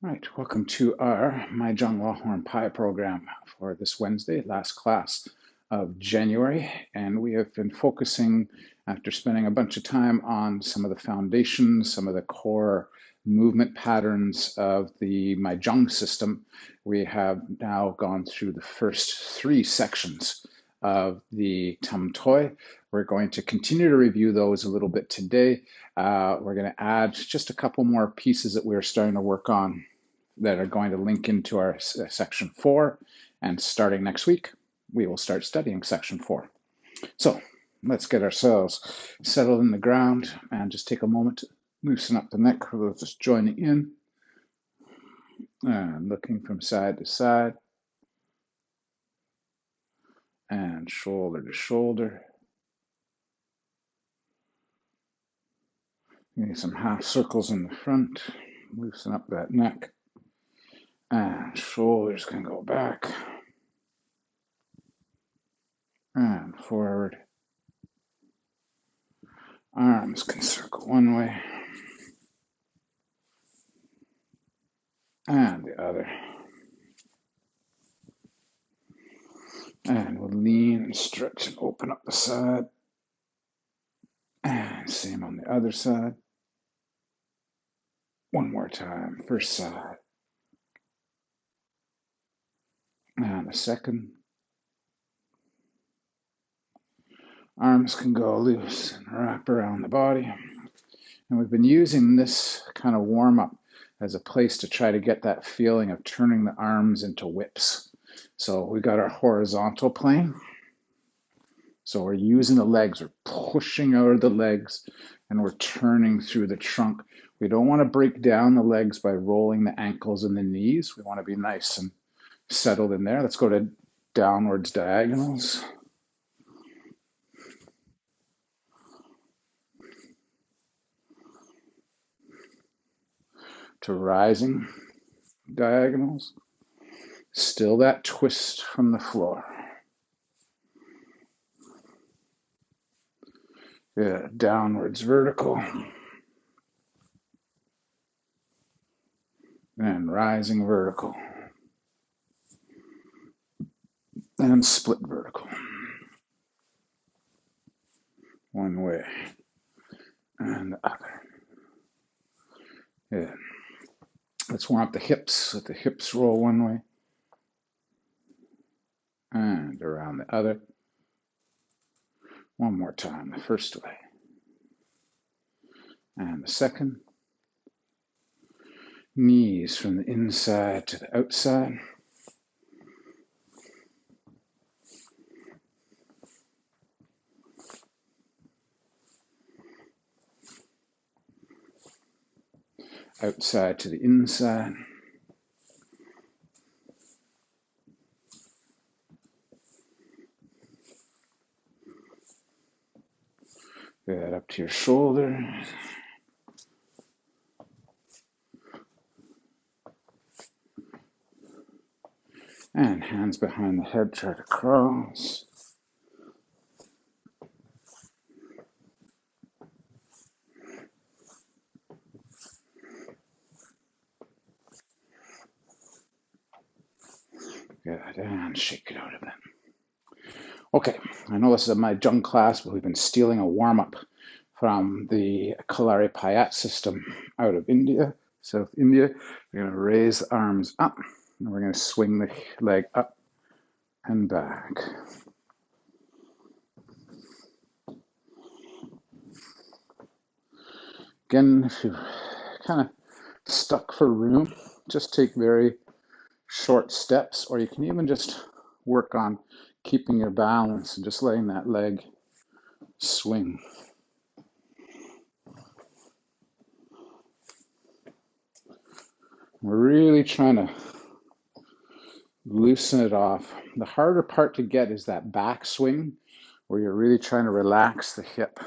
Right, welcome to our My Jong Longhorn Pie program for this Wednesday, last class of January. And we have been focusing, after spending a bunch of time on some of the foundations, some of the core movement patterns of the My Jong system, we have now gone through the first three sections of the Tam Tuey. We're going to continue to review those a little bit today. We're going to add just a couple more pieces that we're starting to work on that are going to link into our section 4. And starting next week, we will start studying section 4. So let's get ourselves settled in the ground and just take a moment to loosen up the neck for those just joining in. And looking from side to side and shoulder to shoulder. Getting some half circles in the front. Loosen up that neck. And shoulders can go back and forward. Arms can circle one way and the other. And we'll lean and stretch and open up the side. And same on the other side. One more time, first side. And the second. Arms can go loose and wrap around the body. And we've been using this kind of warm-up as a place to try to get that feeling of turning the arms into whips. So we got our horizontal plane. So we're using the legs, we're pushing out of the legs, and we're turning through the trunk. We don't want to break down the legs by rolling the ankles and the knees. We want to be nice and settled in there. Let's go to downwards diagonals. To rising diagonals. Still that twist from the floor. Yeah, downwards vertical. And rising vertical. And split vertical. One way and the other. Yeah. Let's warm up the hips. Let the hips roll one way and around the other. One more time, the first way and the second. Knees from the inside to the outside. Outside to the inside. Good, up to your shoulder. And hands behind the head, try to cross. Good, and shake it out a bit. Okay, I know this is my Jung class, but we've been stealing a warm-up from the Kalari Payat system out of India, South India. We're going to raise the arms up, and we're going to swing the leg up and back. Again, if you're kind of stuck for room, just take very short steps, or you can even just work on keeping your balance and just letting that leg swing. We're really trying to loosen it off. The harder part to get is that back swing, where you're really trying to relax the hip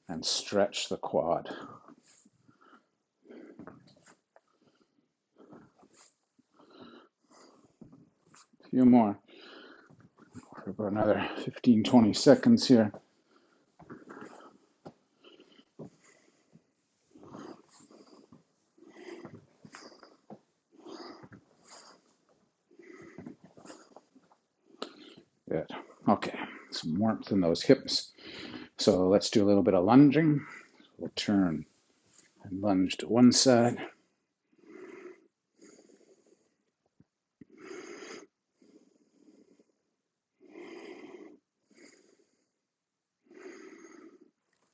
and stretch the quad. A few more for about another 15-20 seconds here. Good. Okay, some warmth in those hips. So let's do a little bit of lunging. We'll turn and lunge to one side.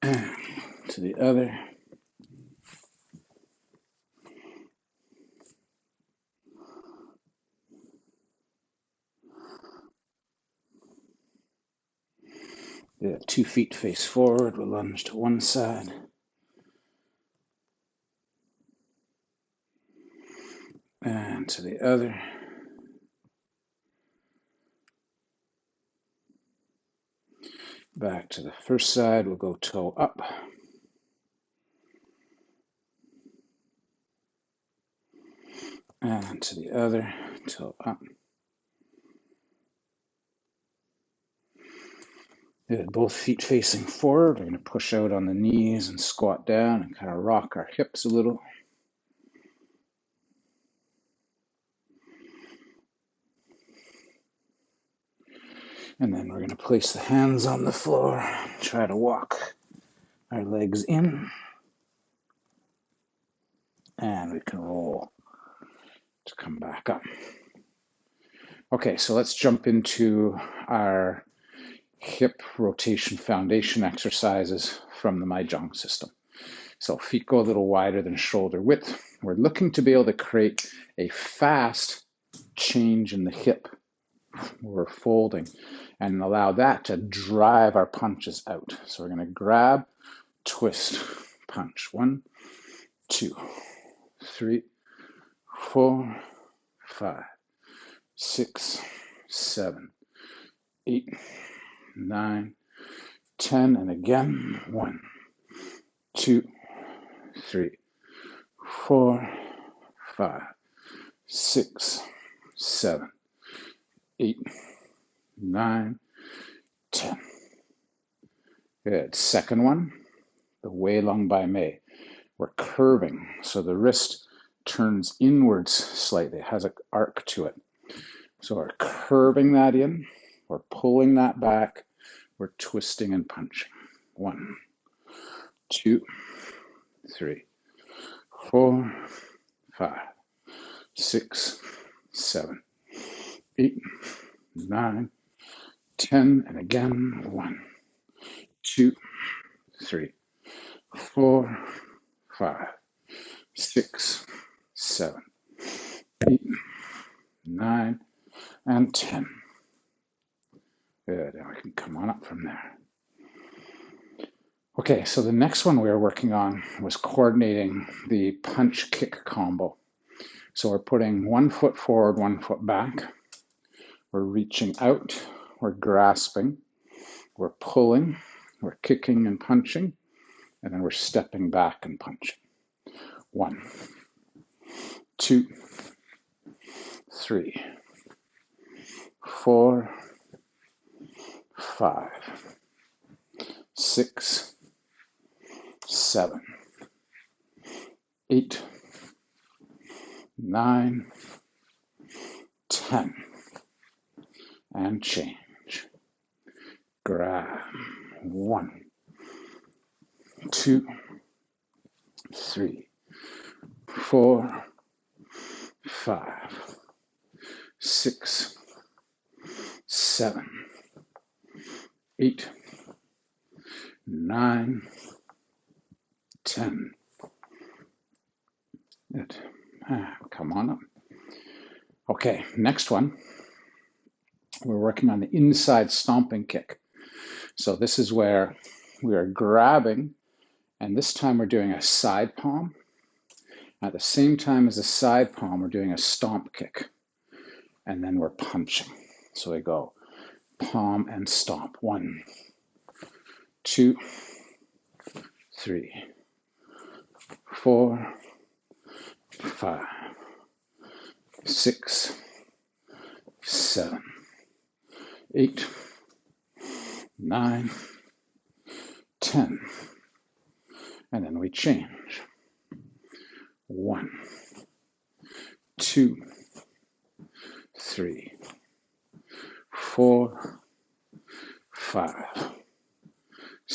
And to the other. The 2 feet face forward. We'll lunge to one side. And to the other. Back to the first side. We'll go toe up. And to the other. Toe up. Good. Both feet facing forward. We're going to push out on the knees and squat down and kind of rock our hips a little. And then we're going to place the hands on the floor, try to walk our legs in, and we can roll to come back up. Okay, so let's jump into our hip rotation foundation exercises from the Jong system. So feet go a little wider than shoulder width. We're looking to be able to create a fast change in the hip. We're folding and allow that to drive our punches out. So we're going to grab, twist, punch. 1, 2, 3, 4, 5, 6, 7, 8, 9, 10, and again. 1, 2, 3, 4, 5, 6, 7, 8, 9, 10. Good. Second one, the Wei Lung Bai Mei. We're curving, so the wrist turns inwards slightly, it has an arc to it. So we're curving that in, we're pulling that back, we're twisting and punching. 1, 2, 3, 4, 5, 6, 7, 8, 9, 10, and again. 1, 2, 3, 4, 5, 6, 7, 8, 9, and 10. Good, and we can come on up from there. Okay, so the next one we were working on was coordinating the punch-kick combo. So we're putting 1 foot forward, 1 foot back. We're reaching out, we're grasping, we're pulling, we're kicking and punching, and then we're stepping back and punching. 1, 2, 3, 4, 5, 6, 7, 8, 9, 10, and change. Grab. 1, 2, 3, 4, 5, 6, 7, 8, 9, 10. Good. Come on up. Okay, next one. We're working on the inside stomping kick. So this is where we are grabbing, and this time we're doing a side palm. At the same time as the side palm, we're doing a stomp kick, and then we're punching. So we go palm and stomp. 1, 2, 3, 4, 5, 6, 7, 8, 9, 10. And then we change. 1, 2, 3, 4,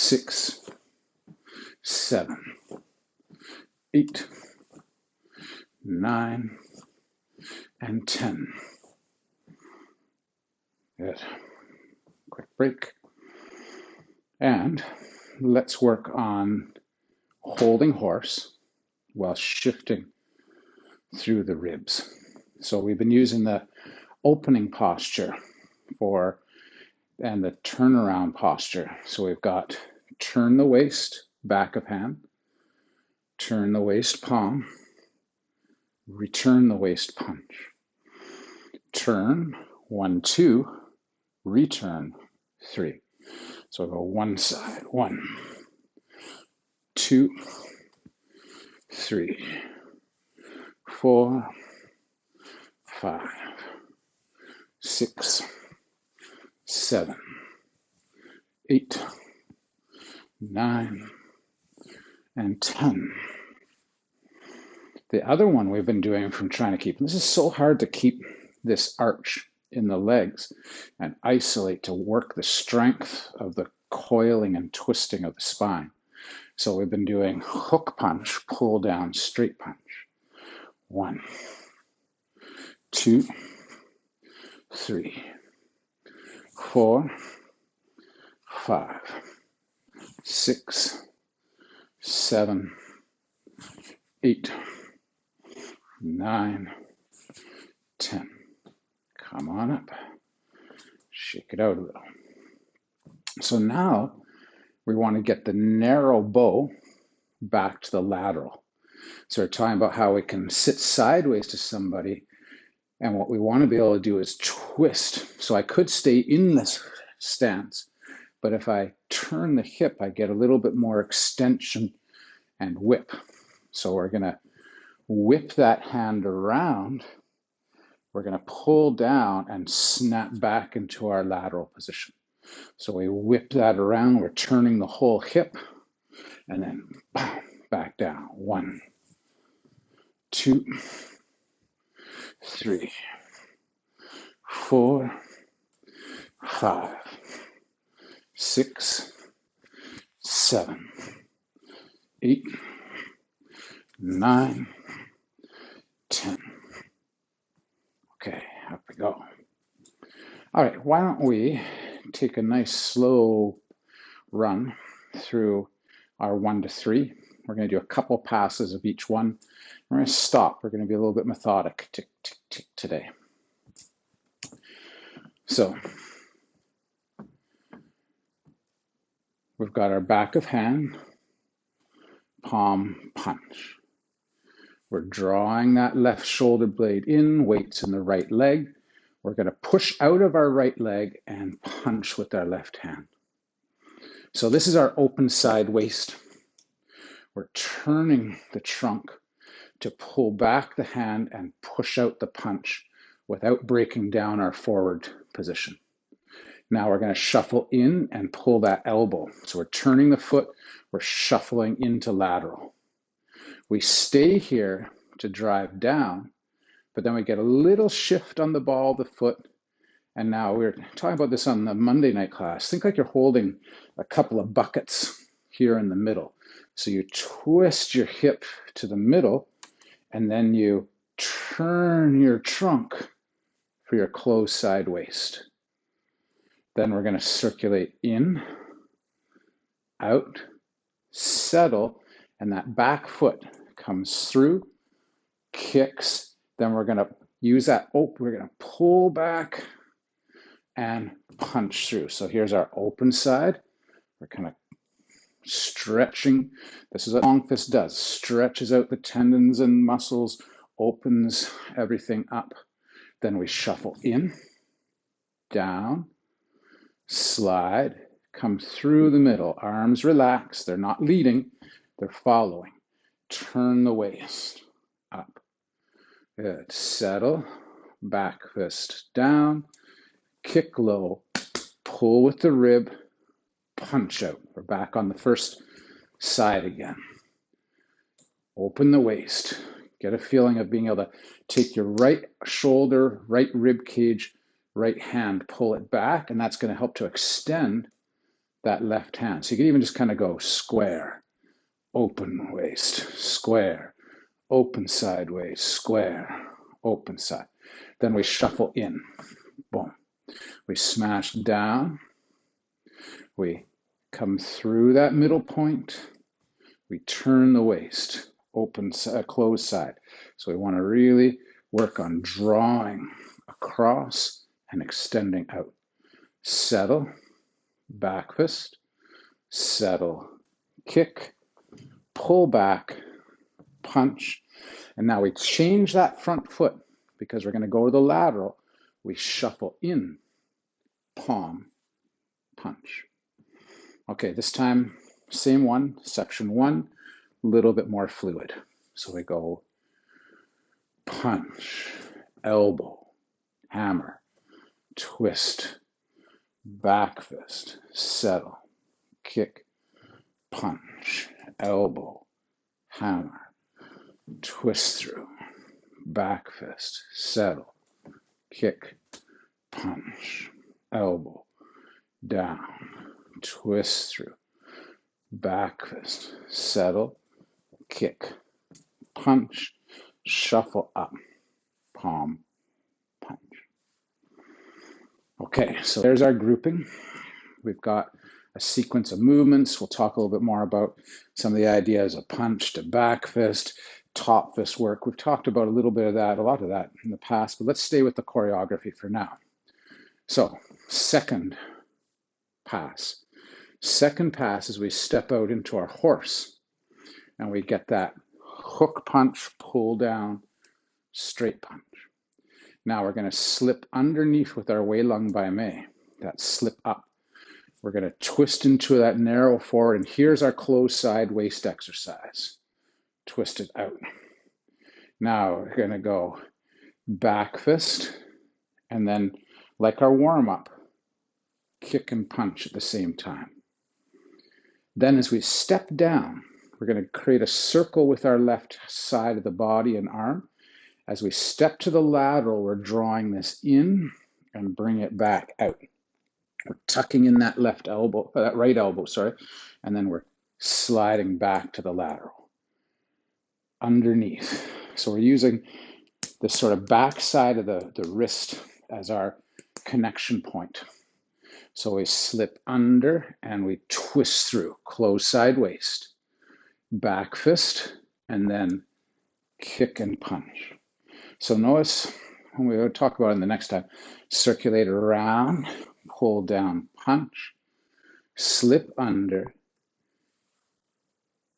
6, 7, 8, 9, and 10. Good. Quick break. And let's work on holding horse while shifting through the ribs. So we've been using the opening posture and the turnaround posture. So we've got turn the waist, back of hand, turn the waist palm, return the waist punch, turn, 1, 2, return, 3. So I'll go one side, 1, 2, 3, 4, 5, 6, 7, 8, 9, and 10. The other one we've been doing from trying to keep, this is so hard to keep this arch in the legs and isolate to work the strength of the coiling and twisting of the spine. So we've been doing hook punch, pull down, straight punch. 1, 2, 3, 4, 5, 6, 7, 8, 9, 10. Come on up. Shake it out a little. So now we want to get the narrow bow back to the lateral. So we're talking about how we can sit sideways to somebody, and what we want to be able to do is twist. So I could stay in this stance, but if I turn the hip, I get a little bit more extension and whip. So we're going to whip that hand around. We're going to pull down and snap back into our lateral position. So we whip that around. We're turning the whole hip, and then back down. 1, 2, 3, 4, 5, 6, 7, 8, 9, 10. Okay, up we go. All right, why don't we take a nice slow run through our 1 to 3. We're going to do a couple passes of each one. We're going to stop. We're going to be a little bit methodic tick, tick, tick today. So we've got our back of hand, palm punch. We're drawing that left shoulder blade in, weights in the right leg. We're going to push out of our right leg and punch with our left hand. So this is our open side waist. We're turning the trunk to pull back the hand and push out the punch without breaking down our forward position. Now we're going to shuffle in and pull that elbow. So we're turning the foot, we're shuffling into lateral. We stay here to drive down, but then we get a little shift on the ball of the foot. And now we're talking about this on the Monday night class. Think like you're holding a couple of buckets here in the middle. So you twist your hip to the middle, and then you turn your trunk for your closed side waist. Then we're going to circulate in, out, settle, and that back foot comes through, kicks. Then we're going to use that open, we're going to pull back and punch through. So here's our open side. We're kind of stretching. This is what long fist does. Stretches out the tendons and muscles, opens everything up. Then we shuffle in, down, slide, come through the middle. Arms relax. They're not leading. They're following. Turn the waist up. Good. Settle. Back fist down. Kick low. Pull with the rib. Punch out. We're back on the first side again. Open the waist. Get a feeling of being able to take your right shoulder, right rib cage, right hand, pull it back, and that's going to help to extend that left hand. So you can even just kind of go square, open waist, square, open sideways, square, open side. Then we shuffle in, boom. We smash down, we come through that middle point, we turn the waist, open, closed side. So we want to really work on drawing across and extending out. Settle, back fist, settle, kick, pull back, punch. And now we change that front foot because we're going to go to the lateral. We shuffle in, palm, punch. Okay, this time, same one, section one, a little bit more fluid. So we go punch, elbow, hammer, twist, back fist, settle, kick, punch, elbow, hammer, twist through, back fist, settle, kick, punch, elbow, down, twist through, back fist, settle, kick, punch, shuffle up, palm, punch. Okay, so there's our grouping. We've got a sequence of movements. We'll talk a little bit more about some of the ideas of punch to back fist, top fist work. We've talked about a little bit of that, a lot of that in the past, but let's stay with the choreography for now. So, second pass. Second pass is we step out into our horse and we get that hook punch, pull down, straight punch. Now we're going to slip underneath with our Wei Lung Bai Mei, that slip up. We're going to twist into that narrow forward, and here's our closed side waist exercise. Twist it out. Now we're going to go back fist, and then like our warm-up, kick and punch at the same time. Then as we step down, we're going to create a circle with our left side of the body and arm. As we step to the lateral, we're drawing this in and bring it back out. We're tucking in that left elbow, that right elbow, sorry, and then we're sliding back to the lateral. Underneath. So we're using the sort of back side of the wrist as our connection point. So we slip under and we twist through, close side waist, back fist, and then kick and punch. So notice, when we talk about it in the next time, circulate around, pull down, punch, slip under,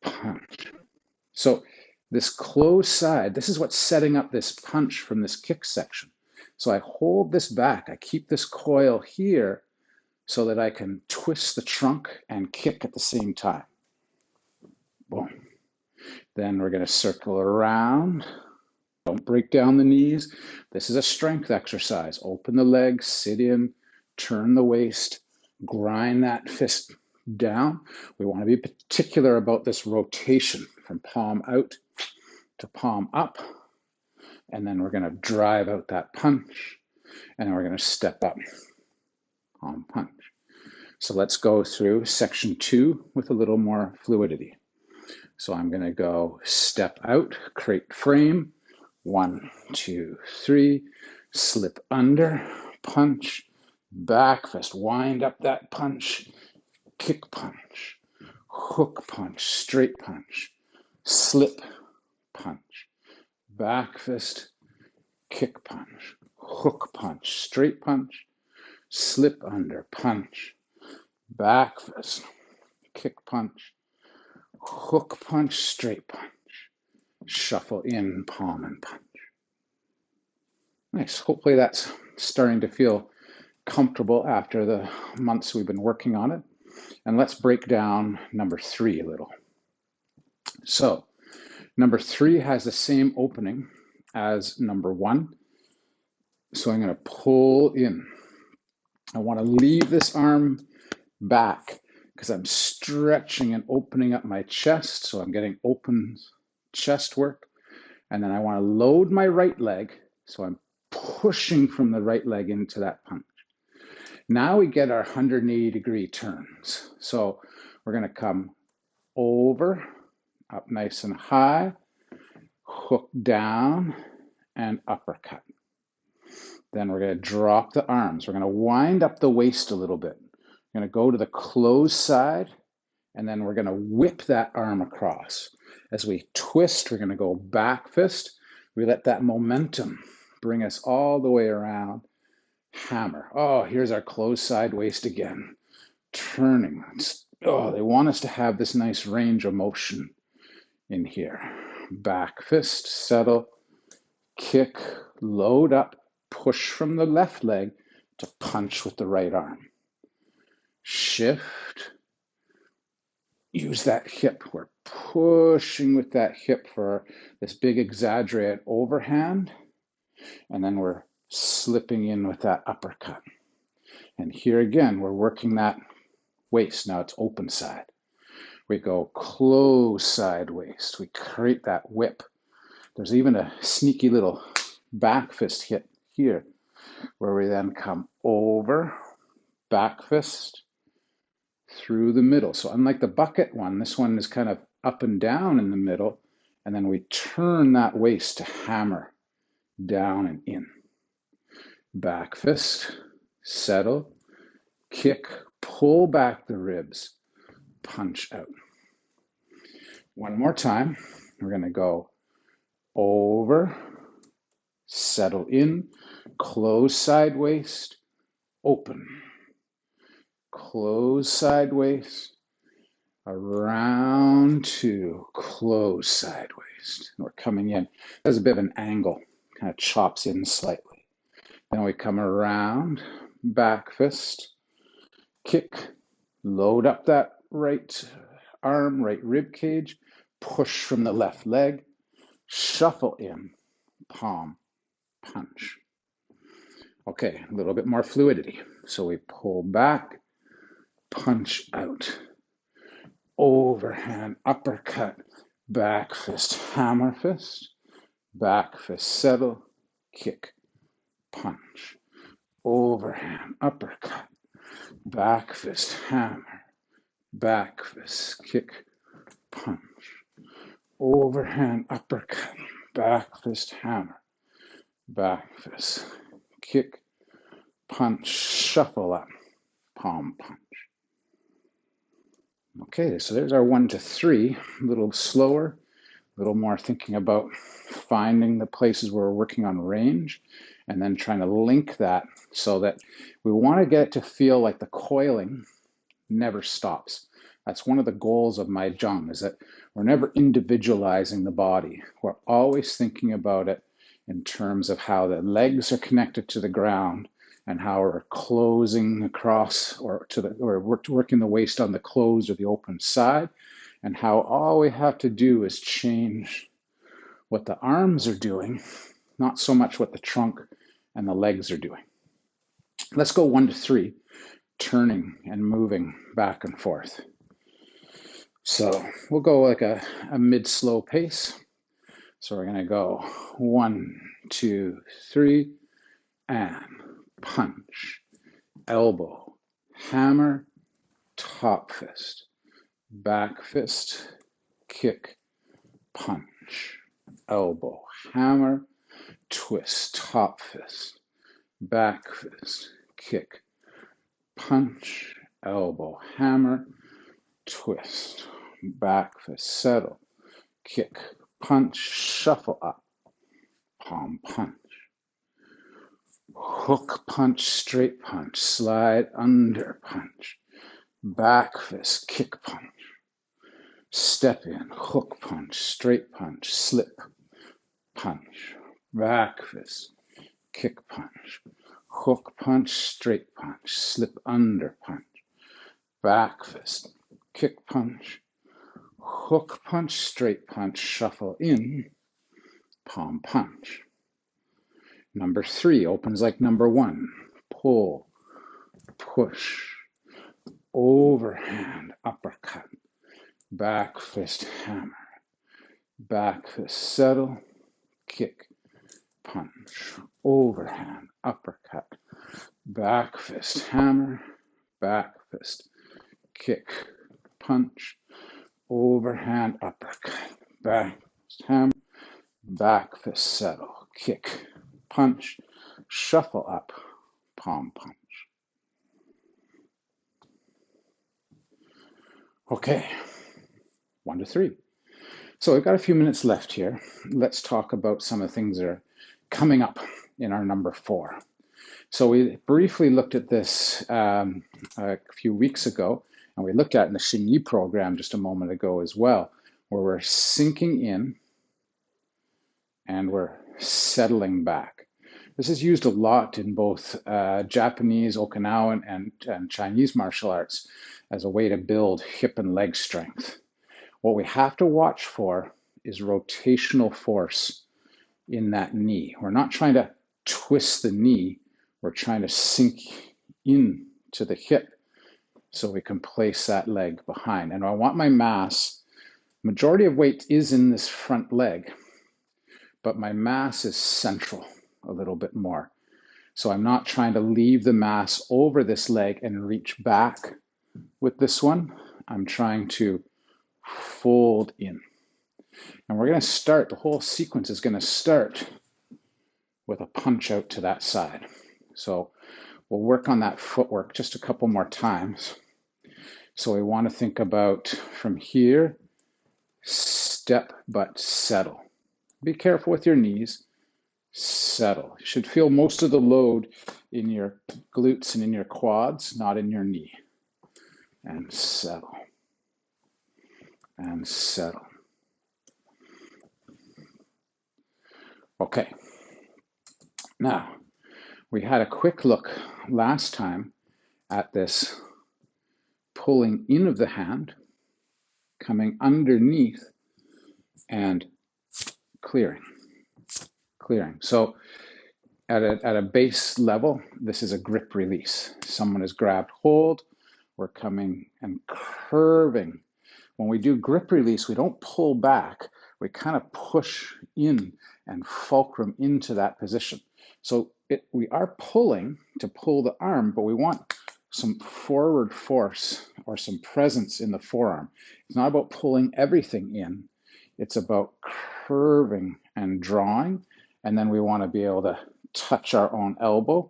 punch. So this closed side, this is what's setting up this punch from this kick section. So I hold this back, I keep this coil here so that I can twist the trunk and kick at the same time. Boom. Then we're going to circle around. Don't break down the knees. This is a strength exercise. Open the legs, sit in, turn the waist, grind that fist down. We want to be particular about this rotation from palm out to palm up. And then we're going to drive out that punch. And then we're going to step up, palm punch. So let's go through section 2 with a little more fluidity. So I'm going to go step out, create frame. 1, 2, 3, slip under, punch, back fist, wind up that punch, kick punch, hook punch, straight punch, slip punch, back fist, kick punch, hook punch, straight punch, slip under, punch, back fist, kick punch, hook punch, straight punch. Shuffle in, palm and punch. Nice. Hopefully that's starting to feel comfortable after the months we've been working on it. And let's break down number 3 a little. So number 3 has the same opening as number 1. So I'm going to pull in. I want to leave this arm back because I'm stretching and opening up my chest. So I'm getting open chest work. And then I want to load my right leg. So I'm pushing from the right leg into that punch. Now we get our 180-degree turns. So we're going to come over, up nice and high, hook down, and uppercut. Then we're going to drop the arms. We're going to wind up the waist a little bit. We're going to go to the closed side, and then we're going to whip that arm across. As we twist, we're going to go back fist. We let that momentum bring us all the way around. Hammer. Oh, here's our closed side waist again. Turning. Oh, they want us to have this nice range of motion in here. Back fist, settle, kick, load up, push from the left leg to punch with the right arm. Shift. Use that hip. We're pushing with that hip for this big exaggerated overhand. And then we're slipping in with that uppercut. And here again, we're working that waist. Now it's open side. We go close side waist. We create that whip. There's even a sneaky little back fist hit here where we then come over, back fist, through the middle. So unlike the bucket one, this one is kind of up and down in the middle, and then we turn that waist to hammer down and in. Back fist, settle, kick, pull back the ribs, punch out. One more time. We're going to go over, settle in, close side waist, open. Close side waist, around to close side waist. And we're coming in. There's a bit of an angle, kind of chops in slightly. Then we come around, back fist, kick, load up that right arm, right rib cage, push from the left leg, shuffle in, palm, punch. Okay, a little bit more fluidity. So we pull back, punch out, overhand, uppercut, back fist, hammer fist, back fist, settle, kick, punch, overhand, uppercut, back fist, hammer, back fist, kick, punch, overhand, uppercut, back fist, hammer, back fist, kick, punch, shuffle up, palm punch. Okay, so there's our 1 to 3, a little slower, a little more thinking about finding the places where we're working on range and then trying to link that so that we want to get it to feel like the coiling never stops. That's one of the goals of my Jong, is that we're never individualizing the body. We're always thinking about it in terms of how the legs are connected to the ground and how we're closing across or working the waist on the closed or the open side, and how all we have to do is change what the arms are doing, not so much what the trunk and the legs are doing. Let's go 1 to 3, turning and moving back and forth. So we'll go like a mid-slow pace. So we're going to go 1, 2, 3, and punch, elbow, hammer, top fist, back fist, kick, punch, elbow, hammer, twist, top fist, back fist, kick, punch, elbow, hammer, twist, back fist, settle, kick, punch, shuffle up, palm punch. Hook punch, straight punch, slide under punch, back fist, kick punch, step in, hook punch, straight punch, slip punch, back fist, kick punch, hook punch, straight punch, slip under punch, back fist, kick punch, hook punch, straight punch, shuffle in, palm punch. Number 3 opens like number 1. Pull, push, overhand, uppercut, back fist, hammer, back fist, settle, kick, punch, overhand, uppercut, back fist, hammer, back fist, kick, punch, overhand uppercut, back fist, hammer, back fist, settle, kick, punch, shuffle up, palm punch. Okay, 1 to 3. So we've got a few minutes left here. Let's talk about some of the things that are coming up in our number 4. So we briefly looked at this a few weeks ago, and we looked at it in the Xingyi program just a moment ago as well, where we're sinking in and we're settling back. This is used a lot in both Japanese, Okinawan, and Chinese martial arts as a way to build hip and leg strength. What we have to watch for is rotational force in that knee. We're not trying to twist the knee, we're trying to sink in to the hip so we can place that leg behind. And I want my mass, majority of weight is in this front leg, but my mass is central a little bit more. So I'm not trying to leave the mass over this leg and reach back with this one. I'm trying to fold in. And we're going to start, the whole sequence is going to start with a punch out to that side. So we'll work on that footwork just a couple more times. So we want to think about from here, step but settle. Be careful with your knees. Settle. You should feel most of the load in your glutes and in your quads, not in your knee. And settle. And settle. Okay. Now, we had a quick look last time at this pulling in of the hand, coming underneath, and clearing. So at a base level, this is a grip release. Someone has grabbed hold, we're coming and curving. When we do grip release, we don't pull back, we kind of push in and fulcrum into that position. So we are pulling to pull the arm, but we want some forward force or some presence in the forearm. It's not about pulling everything in, it's about curving and drawing, and then we want to be able to touch our own elbow,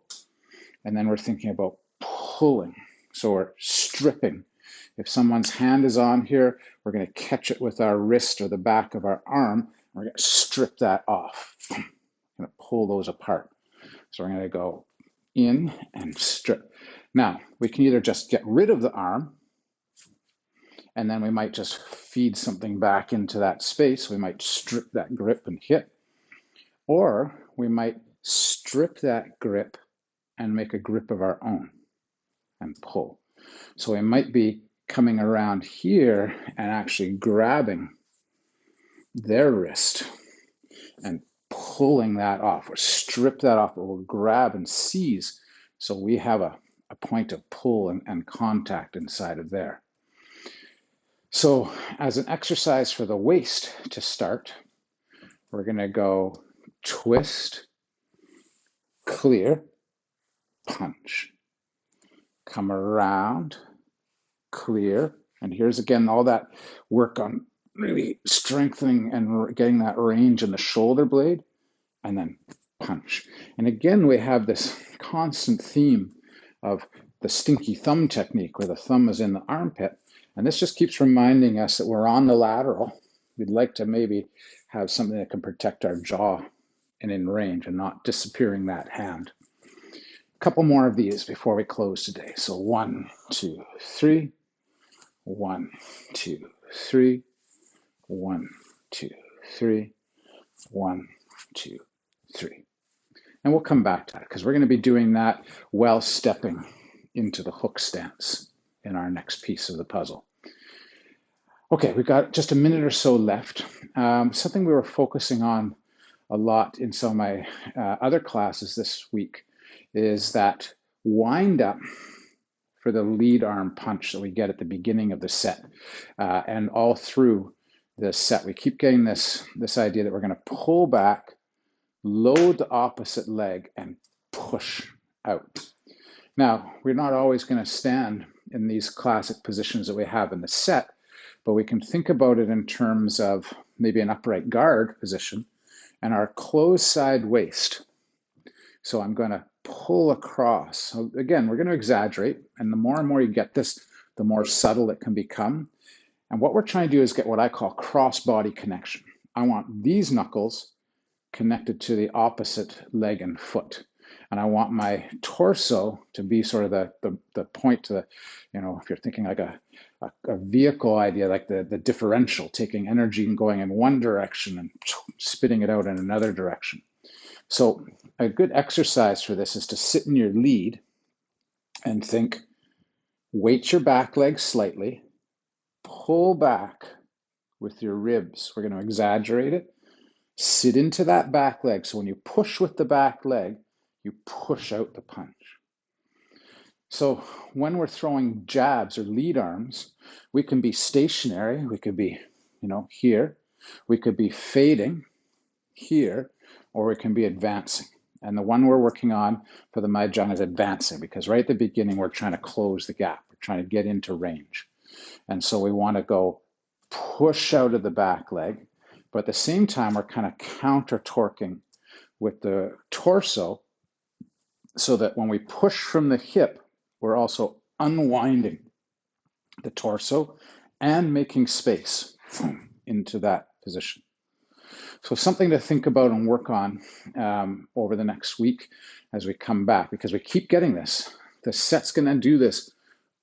and then we're thinking about pulling. So we're stripping. If someone's hand is on here, we're going to catch it with our wrist or the back of our arm. We're going to strip that off. We're going to pull those apart. So we're going to go in and strip. Now, we can either just get rid of the arm, and then we might just feed something back into that space. We might strip that grip and hit, or we might strip that grip and make a grip of our own and pull. So we might be coming around here and actually grabbing their wrist and pulling that off, or strip that off, or we'll grab and seize. So we have a point of pull and contact inside of there. So as an exercise for the waist to start, we're going to go twist, clear, punch. Come around, clear. And here's again all that work on really strengthening and getting that range in the shoulder blade, and then punch. And again, we have this constant theme of the stinky thumb technique, where the thumb is in the armpit. And this just keeps reminding us that we're on the lateral. We'd like to maybe have something that can protect our jaw and in range and not disappearing that hand. A couple more of these before we close today. So 1, 2, 3, 1, 2, 3, 1, 2, 3, 1, 2, 3. And we'll come back to that because we're going to be doing that while stepping into the hook stance in our next piece of the puzzle. Okay, we've got just a minute or so left. Something we were focusing on a lot in some of my other classes this week is that wind up for the lead arm punch that we get at the beginning of the set. And all through the set, we keep getting this idea that we're going to pull back, load the opposite leg, and push out. Now, we're not always going to stand in these classic positions that we have in the set, but we can think about it in terms of maybe an upright guard position and our closed side waist. So I'm going to pull across. So again, we're going to exaggerate, and the more and more you get this, the more subtle it can become. And what we're trying to do is get what I call cross-body connection. I want these knuckles connected to the opposite leg and foot. And I want my torso to be sort of the point to the, if you're thinking like a vehicle idea, like the differential, taking energy and going in one direction and spitting it out in another direction. So a good exercise for this is to sit in your lead and think, weight your back leg slightly, pull back with your ribs. We're going to exaggerate it. Sit into that back leg. So when you push with the back leg, you push out the punch. So when we're throwing jabs or lead arms, we can be stationary. We could be, here. We could be fading here, or we can be advancing. And the one we're working on for the Mahjong is advancing, because right at the beginning, we're trying to close the gap. We're trying to get into range. And so we want to go push out of the back leg, but at the same time, we're kind of counter torquing with the torso so that when we push from the hip, we're also unwinding the torso and making space into that position. So something to think about and work on over the next week as we come back, because we keep getting this. The set's going to do this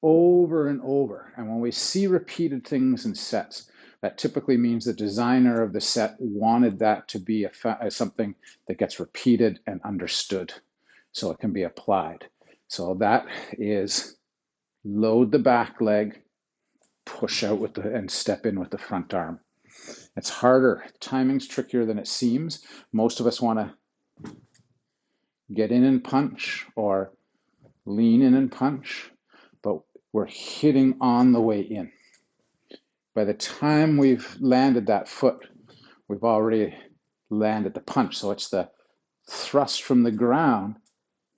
over and over. And when we see repeated things in sets, that typically means the designer of the set wanted that to be something that gets repeated and understood so it can be applied. So that is load the back leg, push out with and step in with the front arm. It's harder. Timing's trickier than it seems. Most of us want to get in and punch or lean in and punch, but we're hitting on the way in. By the time we've landed that foot, we've already landed the punch. So it's the thrust from the ground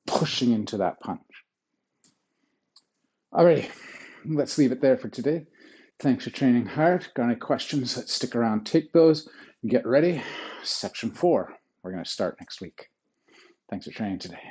pushing into that punch. All right, let's leave it there for today. Thanks for training hard. Got any questions? Let's stick around, take those, get ready. Section 4, we're going to start next week. Thanks for training today.